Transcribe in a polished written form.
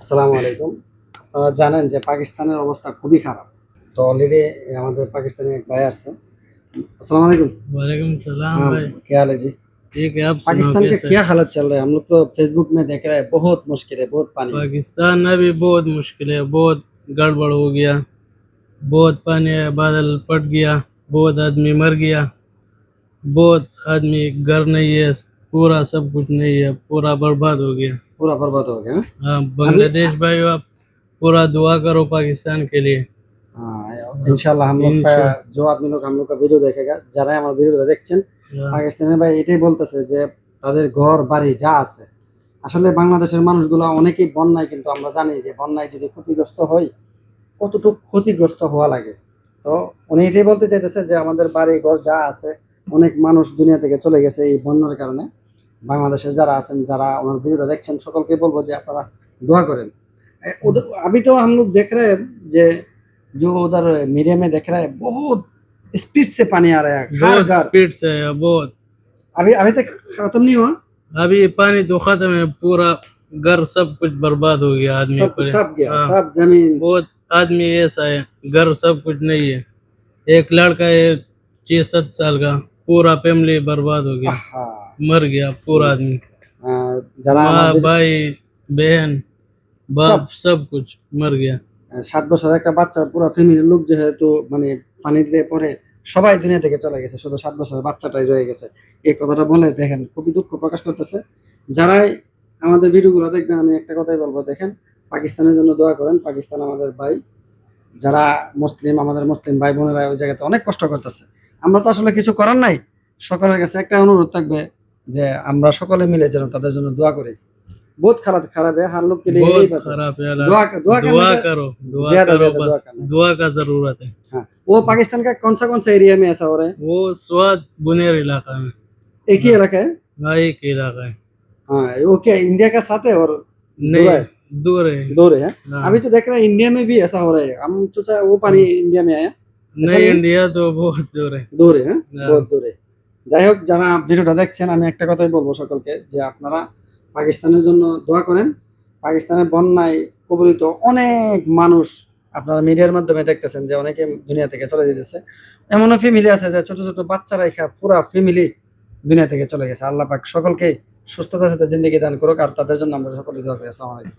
আসসালামু আলাইকুম। আপনারা জানেন যে পাকিস্তানের অবস্থা খুবই খারাপ। তো অলরেডি আমাদের পাকিস্তানি এক ভাই আসছে। अस्सलाम वालेकुम। वालेकुम सलाम हाँ, भाई। क्या हाल है जी? ठीक है, आप सुनाओ पाकिस्तान का कैसे? क्या हालत चल रहा है? हम लोग तो फेसबुक में देख रहे हैं, बहुत मुश्किल है, बहुत पानी है। पाकिस्तान में भी बहुत मुश्किल है, बहुत गड़बड़ हो गया, बहुत पानी है, बादल फट गया, बहुत आदमी मर गया, बहुत आदमी घर नहीं है, पूरा सब कुछ नहीं है, पूरा बर्बाद हो गया। पूरा बर्बाद हो गया। हाँ? हाँ, अभी बांग्लादेश भाई आप पूरा दुआ करो पाकिस्तान के लिए। हाँ, इंशाल्लाह हम लोग का इंशा जो आदमी लोग हम लोग का ভিডিও দেখেगा, যারাই আমার ভিডিওটা দেখছেন, हाँ, পাকিস্তানের ভাই এটাই বলতেছে যে তাদের ঘর বাড়ি যা আছে, আসলে বাংলাদেশের মানুষগুলো অনেকেই বন্যায়, কিন্তু আমরা জানি যে বন্যায় যদি ক্ষতিগ্রস্ত হয় কতটুকু ক্ষতিগ্রস্ত হওয়া লাগে। তো উনি এটাই বলতে চাইতেছে যে আমাদের বাড়ি ঘর যা আছে, অনেক মানুষ দুনিয়া থেকে চলে গেছে এই বন্যার কারণে। বাংলাদেশের যারা আছেন, যারা ওনার ভিডিওটা দেখছেন, সকলকে বলবো যে আপনারা দোয়া করেন। अभी तो हम लोग देख रहे हैं जे जो उधर मीडिया में देख रहे हैं, बहुत स्पीड से पानी आ रहा है हर बहुत घर। स्पीड से है, बहुत। अभी अभी तक खत्म नहीं हुआ। अभी पानी तो खत्म है, पूरा घर सब कुछ बर्बाद हो गया, आदमी सब पर। सब गया, हाँ, सब जमीन। बहुत आदमी ऐसा है, घर सब कुछ नहीं है। एक लड़का है 6-7 साल का, पूरा फैमिली बर्बाद हो गया, हाँ, मर गया पूरा आदमी, যারা আমার माँ भाई बहन सब बाप सब कुछ मर गया। 7 বছরের একটা বাচ্চার পুরো ফ্যামিলির লোক যেহেতু মানে পানিতে পড়ে সবাই দুনিয়া থেকে চলে গেছে, শুধু 7 বছরের বাচ্চাটাই রয়ে গেছে। এই কথাটা বলে দেখেন খুবই দুঃখ প্রকাশ করতেছে। যারাই আমাদের ভিডিওগুলো দেখবেন, আমি একটা কথাই বলবো, দেখেন পাকিস্তানের জন্য দোয়া করেন। পাকিস্তান আমাদের ভাই, যারা মুসলিম, আমাদের মুসলিম ভাই বোনেরা ওই জায়গাতে অনেক কষ্ট করতেছে। আমরা তো আসলে কিছু করার নাই। সকলের কাছে একটা অনুরোধ থাকবে যে আমরা সকলে মিলে যেন তাদের জন্য দোয়া করি। बहुत खराब खराब है हर लोग के लिए, यही बहुत बात है। खराब है हालात। दुआ दुआ करने दुआ का करो, दुआ ज्यादा करो, ज्यादा दुआ बस करना है। दुआ का जरूरत है। हाँ, वो पाकिस्तान का कौन सा एरिया में ऐसा हो रहा है? वो स्वाद बुनेर इलाका में। एक ही इलाका है। हाँ, एक इलाका है। हाँ, वो क्या इंडिया का साथ है और दूर नहीं, है? दूर है। दूर है। हाँ। अभी तो देख रहे हैं इंडिया में भी ऐसा हो रहा है। हम सोचा वो पानी इंडिया में आया, ऐसा नहीं, नहीं है? इंडिया तो बहुत दूर है। দূরে, হ্যাঁ, হ্যাঁ। বহুত দূরে। যাই হোক, যারা ভিডিওটা দেখছেন, আমি একটা কথাই বলবো সকলকে যে আপনারা পাকিস্তানের জন্য দোয়া করেন। পাকিস্তানের বন্যায় কবলিত অনেক মানুষ আপনারা মিডিয়ার মাধ্যমে দেখতেছেন যে অনেকে দুনিয়া থেকে চলে যেতেছে। এমনও ফ্যামিলি আছে যে ছোট ছোট বাচ্চা রাইখা পুরা ফ্যামিলি দুনিয়া থেকে চলে গেছে। আল্লাহ পাক সকলকে সুস্থতার সাথে জিন্দেগি দান করুক, আর তাদের জন্য আমরা সকলে দোয়া করি। আসসালামু আলাইকুম।